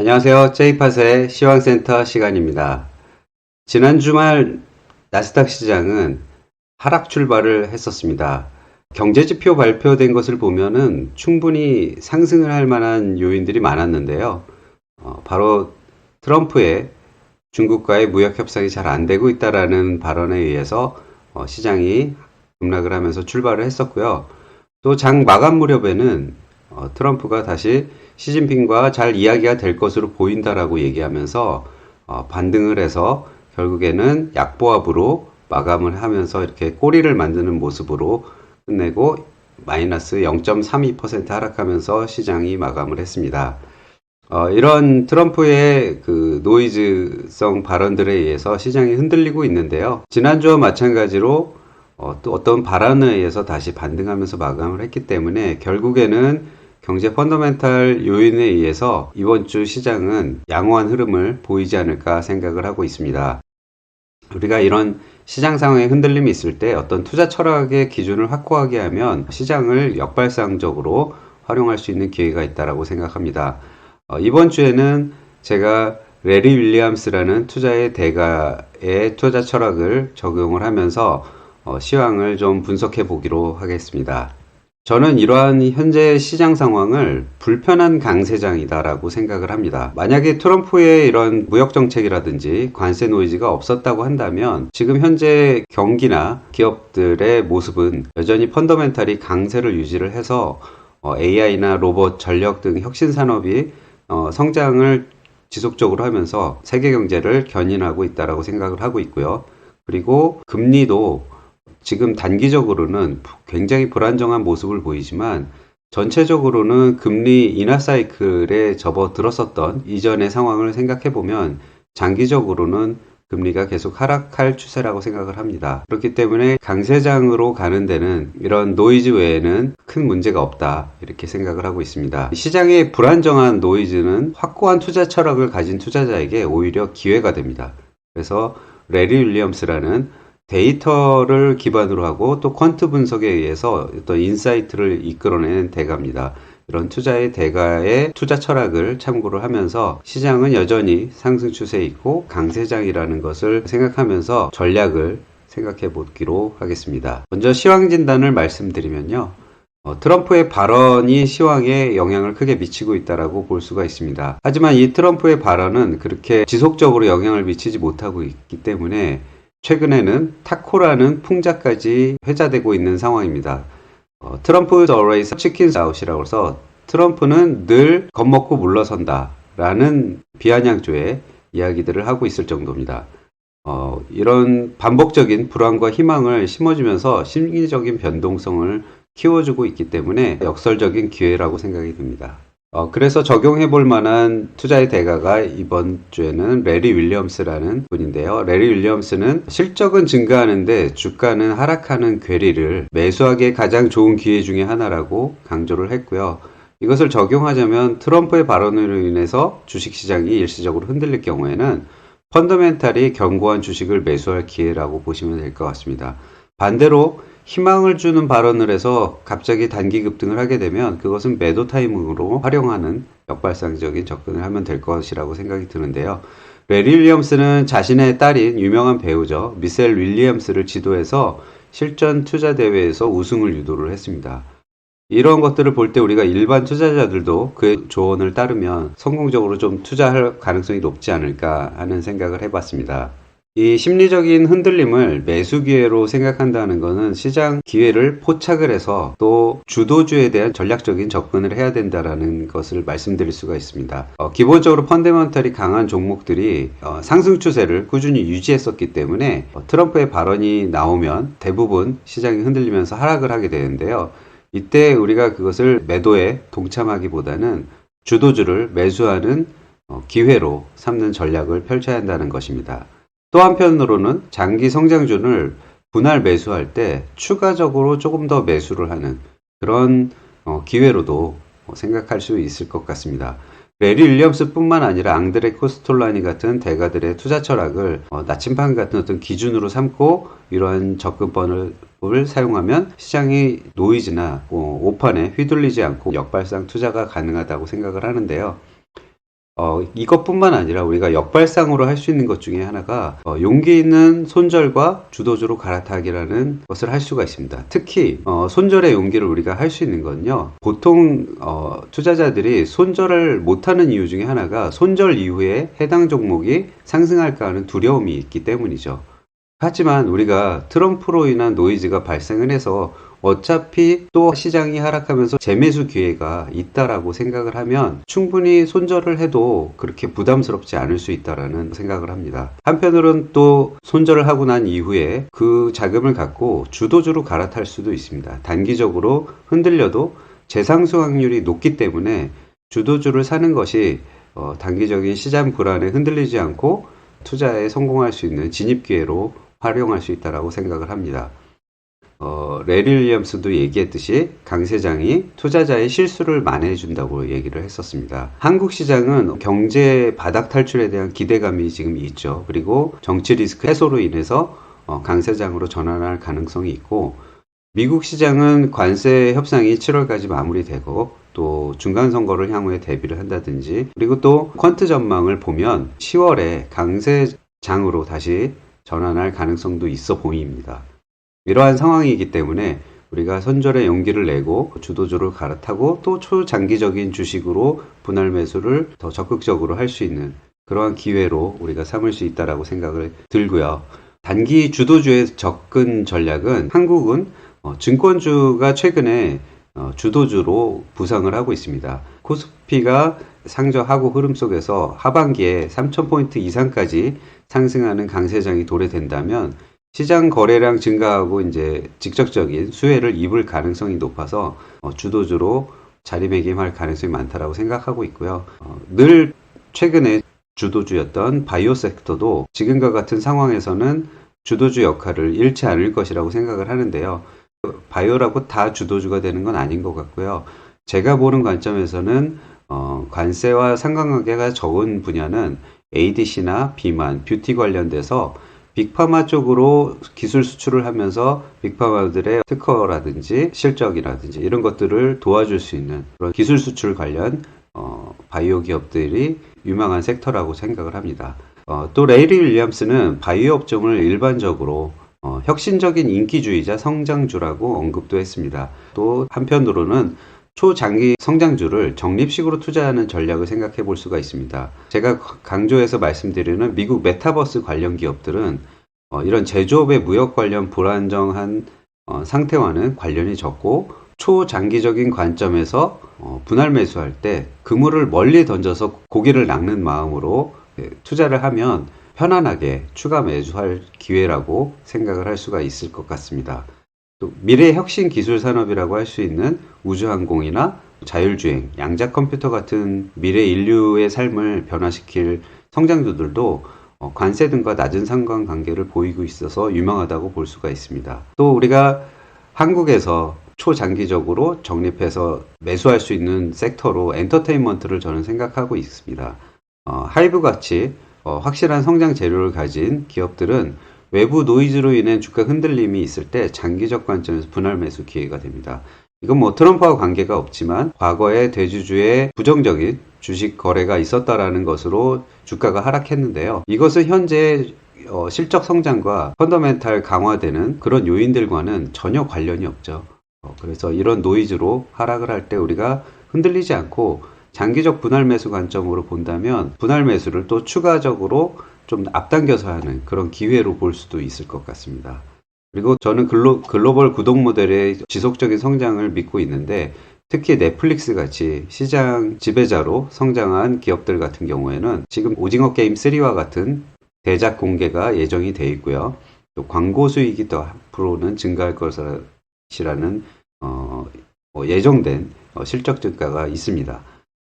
안녕하세요. 제이팟의 시황센터 시간입니다. 지난 주말 나스닥 시장은 하락 출발을 했었습니다. 경제지표 발표된 것을 보면은 충분히 상승을 할 만한 요인들이 많았는데요. 바로 트럼프의 중국과의 무역 협상이 잘 안 되고 있다라는 발언에 의해서 시장이 급락을 하면서 출발을 했었고요. 또 장 마감 무렵에는 트럼프가 다시 시진핑과 잘 이야기가 될 것으로 보인다라고 얘기하면서 반등을 해서 결국에는 약보합으로 마감을 하면서 이렇게 꼬리를 만드는 모습으로 끝내고 마이너스 0.32% 하락하면서 시장이 마감을 했습니다. 이런 트럼프의 그 노이즈성 발언들에 의해서 시장이 흔들리고 있는데요. 지난주와 마찬가지로 또 어떤 발언에 의해서 다시 반등하면서 마감을 했기 때문에 결국에는 경제 펀더멘탈 요인에 의해서 이번 주 시장은 양호한 흐름을 보이지 않을까 생각을 하고 있습니다. 우리가 이런 시장 상황에 흔들림이 있을 때 어떤 투자 철학의 기준을 확고하게 하면 시장을 역발상적으로 활용할 수 있는 기회가 있다고 생각합니다. 이번 주에는 제가 레리 윌리엄스라는 투자의 대가의 투자 철학을 적용을 하면서 시황을 좀 분석해 보기로 하겠습니다. 저는 이러한 현재 시장 상황을 불편한 강세장이다라고 생각을 합니다. 만약에 트럼프의 이런 무역 정책이라든지 관세 노이즈가 없었다고 한다면 지금 현재 경기나 기업들의 모습은 여전히 펀더멘탈이 강세를 유지를 해서 AI나 로봇, 전력 등 혁신 산업이 성장을 지속적으로 하면서 세계 경제를 견인하고 있다라고 생각을 하고 있고요. 그리고 금리도 지금 단기적으로는 굉장히 불안정한 모습을 보이지만 전체적으로는 금리 인하 사이클에 접어들었었던 이전의 상황을 생각해 보면 장기적으로는 금리가 계속 하락할 추세라고 생각을 합니다. 그렇기 때문에 강세장으로 가는 데는 이런 노이즈 외에는 큰 문제가 없다 이렇게 생각을 하고 있습니다. 시장의 불안정한 노이즈는 확고한 투자 철학을 가진 투자자에게 오히려 기회가 됩니다. 그래서 레리 윌리엄스라는 데이터를 기반으로 하고 또 퀀트 분석에 의해서 어떤 인사이트를 이끌어내는 대가입니다. 이런 투자의 대가의 투자 철학을 참고를 하면서 시장은 여전히 상승 추세에 있고 강세장이라는 것을 생각하면서 전략을 생각해 보기로 하겠습니다. 먼저 시황 진단을 말씀드리면요. 트럼프의 발언이 시황에 영향을 크게 미치고 있다고 볼 수가 있습니다. 하지만 이 트럼프의 발언은 그렇게 지속적으로 영향을 미치지 못하고 있기 때문에 최근에는 타코라는 풍자까지 회자되고 있는 상황입니다. 트럼프 is always chicken out이라고 해서 트럼프는 늘 겁먹고 물러선다 라는 비아냥조의 이야기들을 하고 있을 정도입니다. 이런 반복적인 불안과 희망을 심어주면서 심리적인 변동성을 키워주고 있기 때문에 역설적인 기회라고 생각이 듭니다. 그래서 적용해 볼 만한 투자의 대가가 이번 주에는 레리 윌리엄스라는 분인데요. 레리 윌리엄스는 실적은 증가하는데 주가는 하락하는 괴리를 매수하기에 가장 좋은 기회 중에 하나라고 강조를 했고요. 이것을 적용하자면 트럼프의 발언으로 인해서 주식시장이 일시적으로 흔들릴 경우에는 펀더멘탈이 견고한 주식을 매수할 기회라고 보시면 될 것 같습니다. 반대로 희망을 주는 발언을 해서 갑자기 단기 급등을 하게 되면 그것은 매도 타이밍으로 활용하는 역발상적인 접근을 하면 될 것이라고 생각이 드는데요. 레리 윌리엄스는 자신의 딸인 유명한 배우죠. 미셀 윌리엄스를 지도해서 실전 투자 대회에서 우승을 유도를 했습니다. 이런 것들을 볼 때 우리가 일반 투자자들도 그의 조언을 따르면 성공적으로 좀 투자할 가능성이 높지 않을까 하는 생각을 해봤습니다. 이 심리적인 흔들림을 매수 기회로 생각한다는 것은 시장 기회를 포착을 해서 또 주도주에 대한 전략적인 접근을 해야 된다는 것을 말씀드릴 수가 있습니다. 기본적으로 펀더멘털이 강한 종목들이 상승 추세를 꾸준히 유지했었기 때문에 트럼프의 발언이 나오면 대부분 시장이 흔들리면서 하락을 하게 되는데요. 이때 우리가 그것을 매도에 동참하기보다는 주도주를 매수하는 기회로 삼는 전략을 펼쳐야 한다는 것입니다. 또 한편으로는 장기 성장주를 분할 매수할 때 추가적으로 조금 더 매수를 하는 그런 기회로도 생각할 수 있을 것 같습니다. 레리 윌리엄스 뿐만 아니라 앙드레 코스톨라니 같은 대가들의 투자 철학을 나침반 같은 어떤 기준으로 삼고 이러한 접근법을 사용하면 시장이 노이즈나 오판에 휘둘리지 않고 역발상 투자가 가능하다고 생각을 하는데요. 이것뿐만 아니라 우리가 역발상으로 할 수 있는 것 중에 하나가 용기 있는 손절과 주도주로 갈아타기라는 것을 할 수가 있습니다. 특히 손절의 용기를 우리가 할 수 있는 건요. 보통 투자자들이 손절을 못하는 이유 중에 하나가 손절 이후에 해당 종목이 상승할까 하는 두려움이 있기 때문이죠. 하지만 우리가 트럼프로 인한 노이즈가 발생을 해서 어차피 또 시장이 하락하면서 재매수 기회가 있다라고 생각을 하면 충분히 손절을 해도 그렇게 부담스럽지 않을 수 있다라는 생각을 합니다. 한편으로는 또 손절을 하고 난 이후에 그 자금을 갖고 주도주로 갈아탈 수도 있습니다. 단기적으로 흔들려도 재상승 확률이 높기 때문에 주도주를 사는 것이 단기적인 시장 불안에 흔들리지 않고 투자에 성공할 수 있는 진입 기회로 활용할 수 있다고 생각을 합니다. 레리 윌리엄스도 얘기했듯이 강세장이 투자자의 실수를 만회해준다고 얘기를 했었습니다. 한국 시장은 경제 바닥 탈출에 대한 기대감이 지금 있죠. 그리고 정치 리스크 해소로 인해서 강세장으로 전환할 가능성이 있고, 미국 시장은 관세 협상이 7월까지 마무리되고 또 중간선거를 향후에 대비를 한다든지, 그리고 또 퀀트 전망을 보면 10월에 강세장으로 다시 전환할 가능성도 있어 보입니다. 이러한 상황이기 때문에 우리가 손절의 용기를 내고 주도주를 갈아타고 또 초장기적인 주식으로 분할 매수를 더 적극적으로 할 수 있는 그러한 기회로 우리가 삼을 수 있다고 생각을 들고요. 단기 주도주의 접근 전략은 한국은 증권주가 최근에 주도주로 부상을 하고 있습니다. 코스피가 상저하고 흐름 속에서 하반기에 3,000포인트 이상까지 상승하는 강세장이 도래된다면 시장 거래량 증가하고 이제 직접적인 수혜를 입을 가능성이 높아서 주도주로 자리매김할 가능성이 많다라고 생각하고 있고요. 늘 최근에 주도주였던 바이오 섹터도 지금과 같은 상황에서는 주도주 역할을 잃지 않을 것이라고 생각을 하는데요. 바이오라고 다 주도주가 되는 건 아닌 것 같고요. 제가 보는 관점에서는 관세와 상관관계가 적은 분야는 ADC나 비만, 뷰티 관련돼서 빅파마 쪽으로 기술 수출을 하면서 빅파마들의 특허라든지 실적이라든지 이런 것들을 도와줄 수 있는 그런 기술 수출 관련 바이오 기업들이 유망한 섹터라고 생각을 합니다. 또 레이리 윌리엄스는 바이오 업종을 일반적으로 혁신적인 인기주의자 성장주라고 언급도 했습니다. 또 한편으로는 초장기 성장주를 적립식으로 투자하는 전략을 생각해 볼 수가 있습니다. 제가 강조해서 말씀드리는 미국 메타버스 관련 기업들은 이런 제조업의 무역 관련 불안정한 상태와는 관련이 적고 초장기적인 관점에서 분할 매수할 때 그물을 멀리 던져서 고기를 낚는 마음으로 투자를 하면 편안하게 추가 매수할 기회라고 생각을 할 수가 있을 것 같습니다. 또 미래 혁신 기술 산업이라고 할 수 있는 우주항공이나 자율주행, 양자 컴퓨터 같은 미래 인류의 삶을 변화시킬 성장주들도 관세 등과 낮은 상관관계를 보이고 있어서 유망하다고 볼 수가 있습니다. 또 우리가 한국에서 초장기적으로 적립해서 매수할 수 있는 섹터로 엔터테인먼트를 저는 생각하고 있습니다. 하이브 같이 확실한 성장 재료를 가진 기업들은 외부 노이즈로 인해 주가 흔들림이 있을 때 장기적 관점에서 분할 매수 기회가 됩니다. 이건 트럼프와 관계가 없지만 과거에 대주주의 부정적인 주식 거래가 있었다라는 것으로 주가가 하락했는데요. 이것은 현재 실적 성장과 펀더멘탈 강화되는 그런 요인들과는 전혀 관련이 없죠. 그래서 이런 노이즈로 하락을 할 때 우리가 흔들리지 않고 장기적 분할 매수 관점으로 본다면 분할 매수를 또 추가적으로 좀 앞당겨서 하는 그런 기회로 볼 수도 있을 것 같습니다. 그리고 저는 글로벌 구독 모델의 지속적인 성장을 믿고 있는데 특히 넷플릭스 같이 시장 지배자로 성장한 기업들 같은 경우에는 지금 오징어 게임 3와 같은 대작 공개가 예정이 되어 있고요. 또 광고 수익이 더 앞으로는 증가할 것이라는 예정된 실적 증가가 있습니다.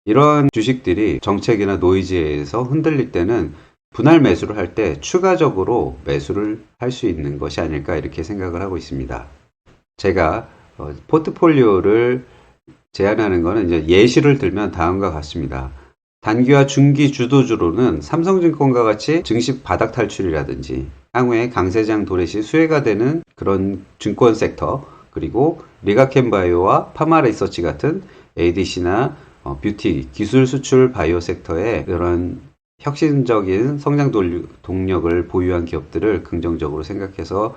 이러한 주식들이 정책이나 노이즈에 의해서 흔들릴 때는 분할 매수를 할 때 추가적으로 매수를 할 수 있는 것이 아닐까 이렇게 생각을 하고 있습니다. 제가 포트폴리오를 제안하는 것은 이제 예시를 들면 다음과 같습니다. 단기와 중기 주도주로는 삼성증권과 같이 증시 바닥 탈출이라든지 향후에 강세장 도래 시 수혜가 되는 그런 증권 섹터, 그리고 리가켄바이오와 파마리서치 같은 ADC나 뷰티, 기술 수출 바이오 섹터에 이런 혁신적인 성장 동력을 보유한 기업들을 긍정적으로 생각해서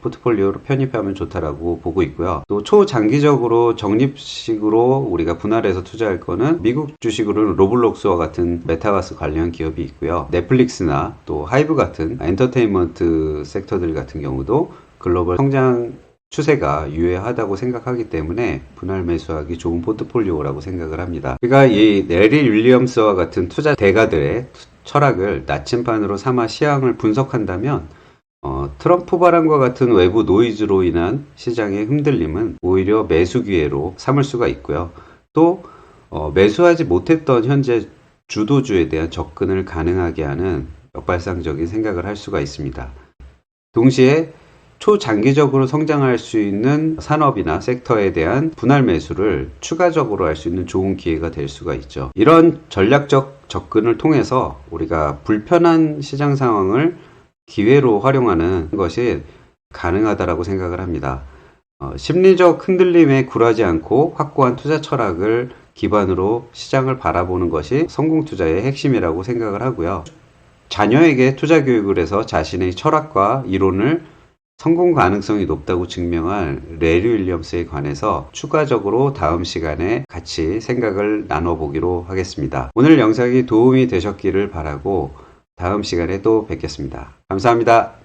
포트폴리오로 편입하면 좋다라고 보고 있고요. 또 초장기적으로 적립식으로 우리가 분할해서 투자할 거는 미국 주식으로는 로블록스와 같은 메타버스 관련 기업이 있고요. 넷플릭스나 또 하이브 같은 엔터테인먼트 섹터들 같은 경우도 글로벌 성장 추세가 유효하다고 생각하기 때문에 분할 매수하기 좋은 포트폴리오라고 생각을 합니다. 그러니까 이 내리 윌리엄스와 같은 투자 대가들의 철학을 나침반으로 삼아 시황을 분석한다면 트럼프 발언과 같은 외부 노이즈로 인한 시장의 흔들림은 오히려 매수 기회로 삼을 수가 있고요. 또 매수하지 못했던 현재 주도주에 대한 접근을 가능하게 하는 역발상적인 생각을 할 수가 있습니다. 동시에 초장기적으로 성장할 수 있는 산업이나 섹터에 대한 분할 매수를 추가적으로 할 수 있는 좋은 기회가 될 수가 있죠. 이런 전략적 접근을 통해서 우리가 불편한 시장 상황을 기회로 활용하는 것이 가능하다고 생각을 합니다. 심리적 흔들림에 굴하지 않고 확고한 투자 철학을 기반으로 시장을 바라보는 것이 성공 투자의 핵심이라고 생각을 하고요. 자녀에게 투자 교육을 해서 자신의 철학과 이론을 성공 가능성이 높다고 증명할 레리 윌리엄스에 관해서 추가적으로 다음 시간에 같이 생각을 나눠보기로 하겠습니다. 오늘 영상이 도움이 되셨기를 바라고 다음 시간에 또 뵙겠습니다. 감사합니다.